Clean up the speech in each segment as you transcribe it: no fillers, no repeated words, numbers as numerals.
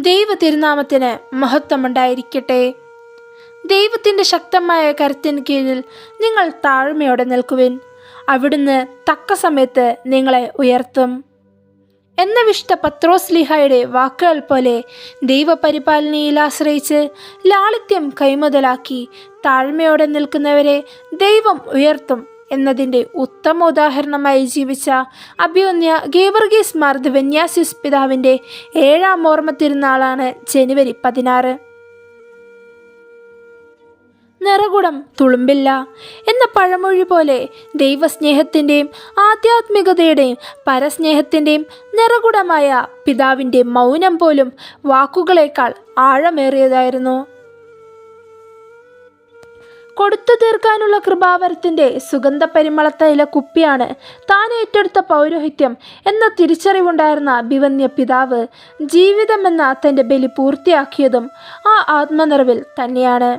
ദൈവ തിരുനാമത്തിന് മഹത്വമുണ്ടായിരിക്കട്ടെ. ദൈവത്തിൻ്റെ ശക്തമായ കരത്തിന് കീഴിൽ നിങ്ങൾ താഴ്മയോടെ നിൽക്കുവിൻ. അവിടുന്ന് തക്ക സമയത്ത് നിങ്ങളെ ഉയർത്തും എന്ന വിശുദ്ധ പത്രോസ്ലീഹായുടെ വാക്കുകൾ പോലെ ദൈവപരിപാലനയിൽ ആശ്രയിച്ച് ലാളിത്യം കൈമുതലാക്കി താഴ്മയോടെ നിൽക്കുന്നവരെ ദൈവം ഉയർത്തും എന്നതിൻ്റെ ഉത്തമ ഉദാഹരണമായി ജീവിച്ച അഭിവന്യ ഗീവർഗീസ് മാർ ദിവന്യാസ്യൂസ് പിതാവിൻ്റെ 7ാം ഓർമ്മ തിരുനാളാണ് ജനുവരി 16. നിറകുടം തുളുമ്പില്ല എന്ന പഴമൊഴി പോലെ ദൈവസ്നേഹത്തിൻ്റെയും ആധ്യാത്മികതയുടെയും പരസ്നേഹത്തിൻ്റെയും നിറകുടമായ പിതാവിൻ്റെ മൗനം പോലും വാക്കുകളേക്കാൾ ആഴമേറിയതായിരുന്നു. കൊടുത്തു തീർക്കാനുള്ള കൃപാവരത്തിൻ്റെ സുഗന്ധ പരിമളത്തൈല കുപ്പിയാണ് താൻ ഏറ്റെടുത്ത പൗരോഹിത്യം എന്ന തിരിച്ചറിവുണ്ടായിരുന്ന അഭിവന്യ പിതാവ് ജീവിതമെന്ന തൻ്റെ ബലി പൂർത്തിയാക്കിയതും ആ ആത്മനിറവിൽ തന്നെയാണ്.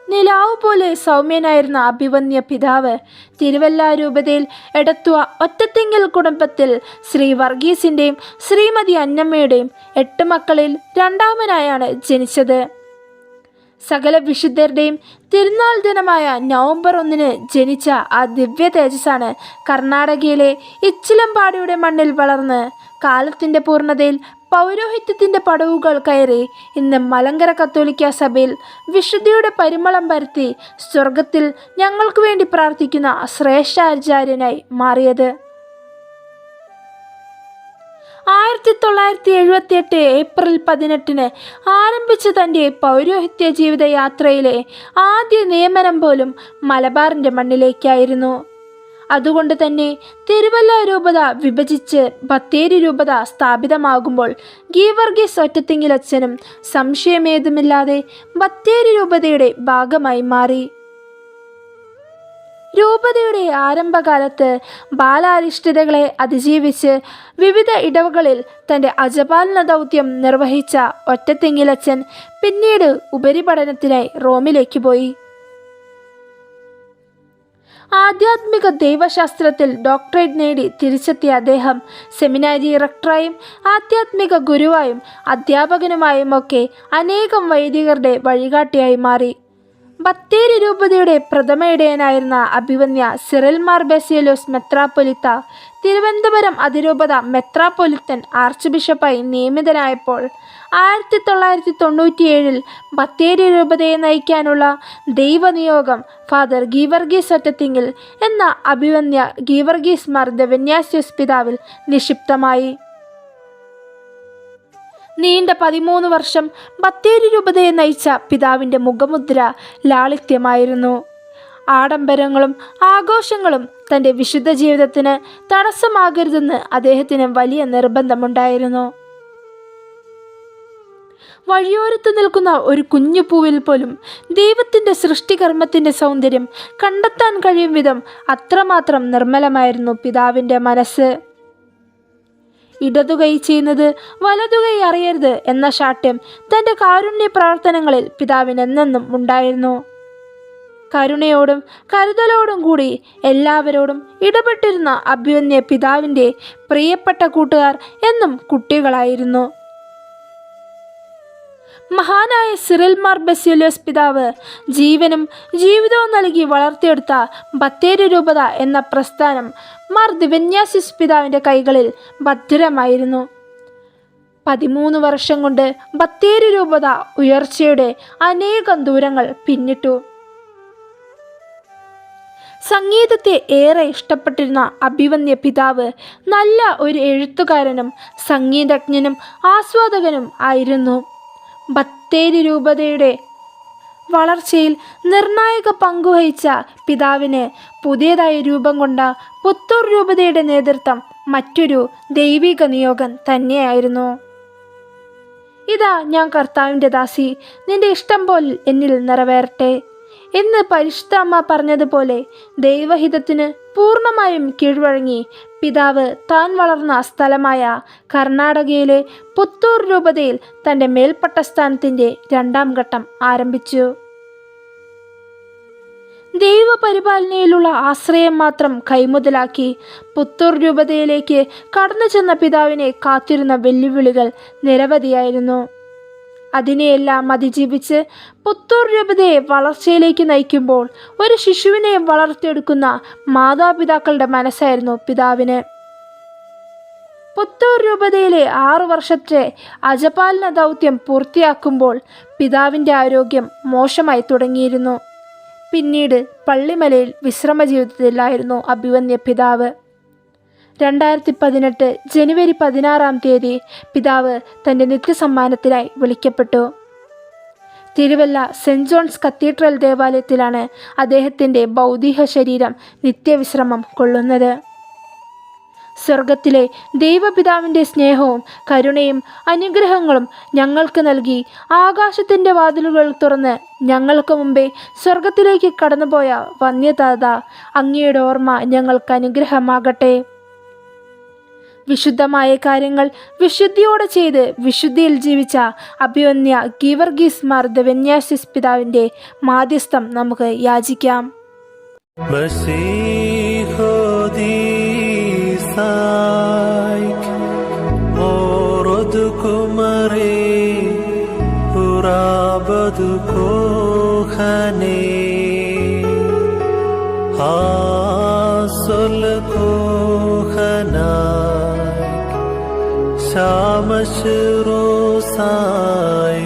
നിലാവ് പോലെ സൗമ്യനായിരുന്ന അഭിവന്യ പിതാവ് തിരുവല്ല രൂപതയിൽ എടത്തുവ ഒറ്റത്തിങ്കൽ കുടുംബത്തിൽ ശ്രീ വർഗീസിൻ്റെയും ശ്രീമതി അന്നമ്മയുടെയും 8 മക്കളിൽ 2ാമനായാണ് ജനിച്ചത്. സകല വിശുദ്ധരുടെയും തിരുനാൾ ദിനമായ നവംബർ 1 ജനിച്ച ആ ദിവ്യ തേജസ്സാണ് കർണാടകയിലെ ഇച്ചിലമ്പാടിയുടെ മണ്ണിൽ വളർന്ന് കാലത്തിൻ്റെ പൂർണ്ണതയിൽ പൗരോഹിത്യത്തിൻ്റെ പടവുകൾ കയറി ഇന്ന് മലങ്കര കത്തോലിക്ക സഭയിൽ വിശുദ്ധിയുടെ പരിമളം പരത്തി സ്വർഗത്തിൽ ഞങ്ങൾക്ക് വേണ്ടി പ്രാർത്ഥിക്കുന്ന ശ്രേഷ്ഠാചാര്യനായി മാറിയത്. 1978 ഏപ്രിൽ 18 ആരംഭിച്ച തൻ്റെ പൗരോഹിത്യ ജീവിത യാത്രയിലെ ആദ്യ നിയമനം പോലും മലബാറിൻ്റെ മണ്ണിലേക്കായിരുന്നു. അതുകൊണ്ട് തന്നെ തിരുവല്ല രൂപത വിഭജിച്ച് ബത്തേരി രൂപത സ്ഥാപിതമാകുമ്പോൾ ഗീവർഗീസ് ഒറ്റത്തിങ്കിലച്ഛനും സംശയമേതുമില്ലാതെ ബത്തേരി രൂപതയുടെ ഭാഗമായി മാറി. രൂപതയുടെ ആരംഭകാലത്ത് ബാലാരിഷ്ഠിതകളെ അതിജീവിച്ച് വിവിധ ഇടവകളിൽ തൻ്റെ അജപാലന ദൗത്യം നിർവഹിച്ച ഒറ്റത്തിങ്കിലച്ഛൻ പിന്നീട് ഉപരിപഠനത്തിനായി റോമിലേക്ക് പോയി. ആധ്യാത്മിക ദൈവശാസ്ത്രത്തിൽ ഡോക്ടറേറ്റ് നേടി തിരിച്ചെത്തിയ അദ്ദേഹം സെമിനാരി റക്ടറായും ആധ്യാത്മിക ഗുരുവായും അധ്യാപകനുമായും ഒക്കെ അനേകം വൈദികരുടെ വഴികാട്ടിയായി മാറി. ബത്തേരി രൂപതയുടെ പ്രഥമ ഇടയനായിരുന്ന അഭിവന്യ സിറിൽ മാർ ബസേലിയോസ് മെത്രാപ്പൊലിത്ത തിരുവനന്തപുരം അതിരൂപത മെത്രാപ്പൊലിത്തൻ ആർച്ച് ബിഷപ്പായി നിയമിതനായപ്പോൾ 1997 ബത്തേരി രൂപതയെ നയിക്കാനുള്ള ദൈവനിയോഗം ഫാദർ ഗീവർഗീസ് ഒറ്റത്തിങ്കിൽ എന്ന അഭിവന്യ ഗീവർഗീസ് മാർ ദിവന്യാസ്യൂസ് പിതാവിൽ നിക്ഷിപ്തമായി. നീണ്ട 13 വർഷം ബത്തേരി രൂപതയെ നയിച്ച പിതാവിൻ്റെ മുഖമുദ്ര ലാളിത്യമായിരുന്നു. ആഡംബരങ്ങളും ആഘോഷങ്ങളും തൻ്റെ വിശുദ്ധ ജീവിതത്തിന് തടസ്സമാകരുതെന്ന് അദ്ദേഹത്തിന് വലിയ നിർബന്ധമുണ്ടായിരുന്നു. വഴിയോരത്ത് നിൽക്കുന്ന ഒരു കുഞ്ഞു പൂവിൽ പോലും ദൈവത്തിൻ്റെ സൃഷ്ടികർമ്മത്തിൻ്റെ സൗന്ദര്യം കണ്ടെത്താൻ കഴിയും വിധം അത്രമാത്രം നിർമ്മലമായിരുന്നു പിതാവിൻ്റെ മനസ്സ്. ഇടതുകൈ ചെയ്യുന്നത് വലതുകൈ അറിയരുത് എന്ന ശാഠ്യം തൻ്റെ കാരുണ്യ പ്രവർത്തനങ്ങളിൽ പിതാവിന് എന്നെന്നും ഉണ്ടായിരുന്നു. കരുണയോടും കരുതലോടും കൂടി എല്ലാവരോടും ഇടപെട്ടിരുന്ന അഭിവന്യ പിതാവിൻ്റെ പ്രിയപ്പെട്ട കൂട്ടുകാർ എന്നും കുട്ടികളായിരുന്നു. മഹാനായ സിറിൽ മാർ ബസേലിയോസ് പിതാവ് ജീവനും ജീവിതവും നൽകി വളർത്തിയെടുത്ത ബത്തേരി രൂപത എന്ന പ്രസ്ഥാനം മാർ ദിവന്യാസ്യൂസ് പിതാവിൻ്റെ കൈകളിൽ ഭദ്രമായിരുന്നു. 13 വർഷം കൊണ്ട് ബത്തേരി രൂപത ഉയർച്ചയുടെ അനേകം ദൂരങ്ങൾ പിന്നിട്ടു. സംഗീതത്തെ ഏറെ ഇഷ്ടപ്പെട്ടിരുന്ന അഭിവന്യ പിതാവ് നല്ല ഒരു എഴുത്തുകാരനും സംഗീതജ്ഞനും ആസ്വാദകനും ആയിരുന്നു. ബത്തേരി രൂപതയുടെ വളർച്ചയിൽ നിർണായക പങ്കുവഹിച്ച പിതാവിന് പുതിയതായി രൂപം കൊണ്ട പുത്തൂർ രൂപതയുടെ നേതൃത്വം മറ്റൊരു ദൈവിക നിയോഗം തന്നെയായിരുന്നു. ഇതാ ഞാൻ കർത്താവിൻ്റെ ദാസി, നിന്റെ ഇഷ്ടം പോൽ എന്നിൽ നിറവേറട്ടെ എന്ന് പരിശുദ്ധ അമ്മ പറഞ്ഞതുപോലെ ദൈവഹിതത്തിന് പൂർണ്ണമായും കീഴ്വഴങ്ങി പിതാവ് താൻ വളർന്ന സ്ഥലമായ കർണാടകയിലെ പുത്തൂർ രൂപതയിൽ തൻ്റെ മേൽപ്പട്ട സ്ഥാനത്തിൻ്റെ 2ാം ഘട്ടം ആരംഭിച്ചു. ദൈവപരിപാലനയിലുള്ള ആശ്രയം മാത്രം കൈമുതലാക്കി പുത്തൂർ രൂപതയിലേക്ക് കടന്നു ചെന്ന പിതാവിനെ കാത്തിരുന്ന വെല്ലുവിളികൾ നിരവധിയായിരുന്നു. അതിനെയെല്ലാം അതിജീവിച്ച് പുത്തൂർ രൂപതയെ വളർച്ചയിലേക്ക് നയിക്കുമ്പോൾ ഒരു ശിശുവിനെ വളർത്തിയെടുക്കുന്ന മാതാപിതാക്കളുടെ മനസ്സായിരുന്നു പിതാവിന്. പുത്തൂർ രൂപതയിലെ 6 വർഷത്തെ അജപാലന ദൗത്യം പൂർത്തിയാക്കുമ്പോൾ പിതാവിൻ്റെ ആരോഗ്യം മോശമായി തുടങ്ങിയിരുന്നു. പിന്നീട് പള്ളിമലയിൽ വിശ്രമ ജീവിതത്തിലായിരുന്നു അഭിവന്യ പിതാവ്. 2018 ജനുവരി 16 പിതാവ് തൻ്റെ നിത്യസമ്മാനത്തിനായി വിളിക്കപ്പെട്ടു. തിരുവല്ല സെൻറ് ജോൺസ് കത്തീഡ്രൽ ദേവാലയത്തിലാണ് അദ്ദേഹത്തിൻ്റെ ഭൗതിക ശരീരം നിത്യവിശ്രമം കൊള്ളുന്നത്. സ്വർഗത്തിലെ ദൈവപിതാവിൻ്റെ സ്നേഹവും കരുണയും അനുഗ്രഹങ്ങളും ഞങ്ങൾക്ക് നൽകി ആകാശത്തിൻ്റെ വാതിലുകൾ തുറന്ന് ഞങ്ങൾക്ക് മുമ്പേ സ്വർഗത്തിലേക്ക് കടന്നുപോയ വന്യതാത, അങ്ങയുടെ ഓർമ്മ ഞങ്ങൾക്ക് അനുഗ്രഹമാകട്ടെ. വിശുദ്ധമായ കാര്യങ്ങൾ വിശുദ്ധിയോടെ ചെയ്ത് വിശുദ്ധിയിൽ ജീവിച്ച അഭിവന്യ ഗീവർഗീസ് മാർ ദവന്യാസിസ് പിതാവിൻ്റെ മാധ്യസ്ഥം നമുക്ക് യാചിക്കാം. Shamashroosai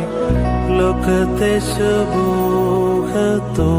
lokte shubuhato